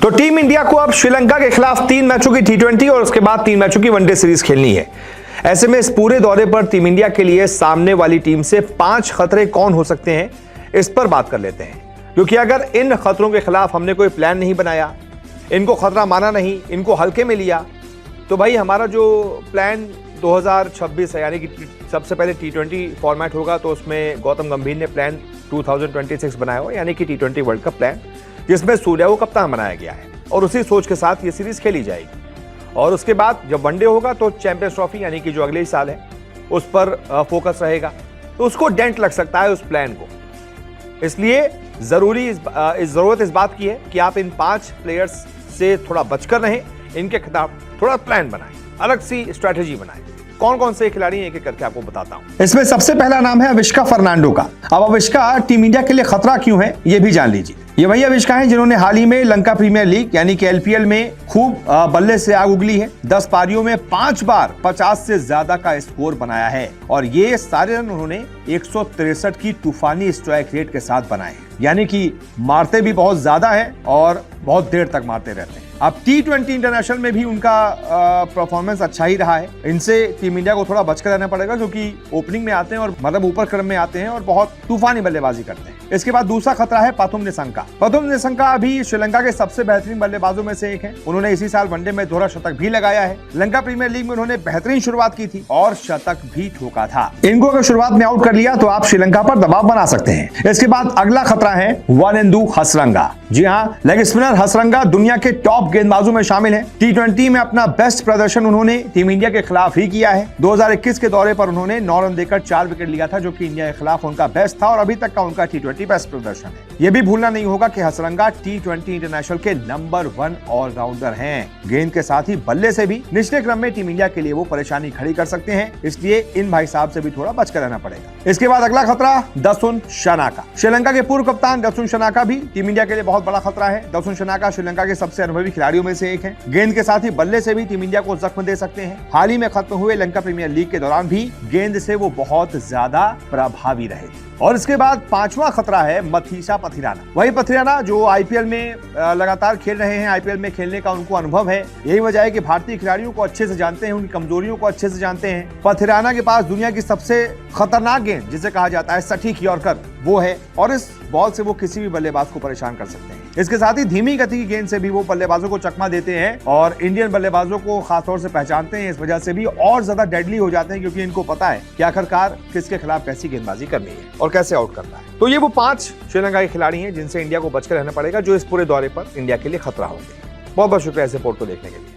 तो team India को अब श्रीलंका के खिलाफ 3 मैचों की टी20 और उसके बाद 3 मैचों की वनडे सीरीज खेलनी है। ऐसे में इस पूरे दौरे पर टीम इंडिया के लिए सामने वाली टीम से 5 खतरे कौन हो सकते हैं, इस पर बात कर लेते हैं। क्योंकि अगर इन खतरों के खिलाफ हमने कोई प्लान नहीं बनाया, इनको खतरा माना नहीं, इनको हल्के में लिया, तो भाई हमारा जो प्लान 2026 है, यानी कि सबसे पहले टी20 फॉर्मेट होगा, तो उसमें गौतम गंभीर ने प्लान 2026 बनाया हो, यानी कि टी20 वर्ल्ड कप प्लान, जिसमें सूर्या को कप्तान बनाया गया है और उसी सोच के साथ ये सीरीज खेली जाएगी। और उसके बाद जब वनडे होगा तो चैंपियंस ट्रॉफी, यानी कि जो अगले ही साल है, उस पर फोकस रहेगा, तो उसको डेंट लग सकता है उस प्लान को। इसलिए जरूरत इस बात की है कि आप इन 5 प्लेयर्स से थोड़ा बचकर रहें, इनके खिलाफ थोड़ा प्लान बनाएं, अलग सी स्ट्रैटेजी बनाएं। कौन कौन से खिलाड़ी हैं, एक-एक करके आपको बताता हूं। इसमें सबसे पहला नाम है अविष्का फर्नांडो का। अब अविष्का टीम इंडिया के लिए खतरा क्यों है, ये भी जान लीजिए। ये वही अविष्का हैं जिन्होंने हाल ही में लंका प्रीमियर लीग यानी कि एलपीएल में खूब बल्ले से आग उगली है। 10 पारियों में 5 बार 50 से ज्यादा का स्कोर बनाया है और ये सारे रन उन्होंने 163 की तूफानी स्ट्राइक रेट के साथ बनाए हैं, यानी कि मारते भी बहुत ज्यादा है और बहुत देर तक मारते रहते हैं। अब टी20 इंटरनेशनल में भी उनका परफॉर्मेंस अच्छा ही रहा है। इनसे टीम इंडिया को थोड़ा बचकर रहना पड़ेगा, क्योंकि ओपनिंग में आते हैं और मतलब ऊपर क्रम में आते हैं और बहुत तूफानी बल्लेबाजी करते हैं। इसके बाद दूसरा खतरा है पाथुम निसंका। पाथुम निसंका अभी श्रीलंका के सबसे बेहतरीन बल्लेबाजों में से एक है। उन्होंने इसी साल वनडे में दोहरा शतक भी लगाया है। लंका प्रीमियर लीग में उन्होंने बेहतरीन शुरुआत की थी और शतक भी ठोका था। इनको अगर शुरुआत में आउट कर लिया तो आप श्रीलंका पर दबाव बना सकते हैं। इसके बाद अगला खतरा है वानेंदु हसरंगा। जी हाँ, लेग स्पिनर हसरंगा दुनिया के टॉप गेंदबाजों में शामिल है। टी20 में अपना बेस्ट प्रदर्शन उन्होंने टीम इंडिया के खिलाफ ही किया है। 2021 के दौरे पर उन्होंने 9 रन देकर 4 विकेट लिया था, जो कि इंडिया के खिलाफ उनका बेस्ट था और अभी तक का उनका टी20 बेस्ट प्रदर्शन है। यह भी भूलना नहीं होगा कि हसरंगा टी20 इंटरनेशनल के नंबर 1 ऑलराउंडर हैं। गेंद के साथ ही बल्ले से भी निचले क्रम में टीम इंडिया के लिए वो परेशानी खड़ी कर सकते हैं, इसलिए इन भाई साहब से भी थोड़ा बचकर रहना पड़ेगा। इसके बाद अगला खतरा दसुन शनाका। श्रीलंका के पूर्व कप्तान दसुन शनाका भी टीम इंडिया के लिए बहुत बड़ा खतरा है। दसुन शनाका श्रीलंका के सबसे अनुभवी खिलाड़ियों में से एक है। गेंद के साथ ही बल्ले से भी टीम इंडिया को जख्म दे सकते हैं। हाल ही में खत्म हुए लंका प्रीमियर लीग के दौरान भी गेंद से वो बहुत ज्यादा प्रभावी रहे। और इसके बाद 5वां खतरा है मथीसा पथिराना। वही पथिराना जो आईपीएल में लगातार खेल रहे हैं, आईपीएल में खेलने का उनको अनुभव है। यही वजह है कि भारतीय खिलाड़ियों को अच्छे से जानते हैं, उनकी कमजोरियों को अच्छे से जानते हैं। पथिराना के पास दुनिया की सबसे खतरनाक गेंद, जिसे कहा जाता है सटीक यॉर्कर, वो है और इस बॉल से वो किसी भी बल्लेबाज को परेशान कर सकते हैं। इसके साथ ही धीमी गति की गेंद से भी वो बल्लेबाजों को चकमा देते हैं और इंडियन बल्लेबाजों को खासतौर से पहचानते हैं। इस वजह से भी और ज्यादा डेडली हो जाते हैं, क्योंकि इनको पता है कि आखिरकार किसके खिलाफ कैसी गेंदबाजी करनी है और कैसे आउट करना है। तो ये वो 5 श्रीलंका के खिलाड़ी हैं जिनसे इंडिया को बचकर रहना पड़ेगा, जो इस पूरे दौरे पर इंडिया के लिए खतरा होंगे। बहुत बहुत शुक्रिया इस रिपोर्ट को देखने के लिए।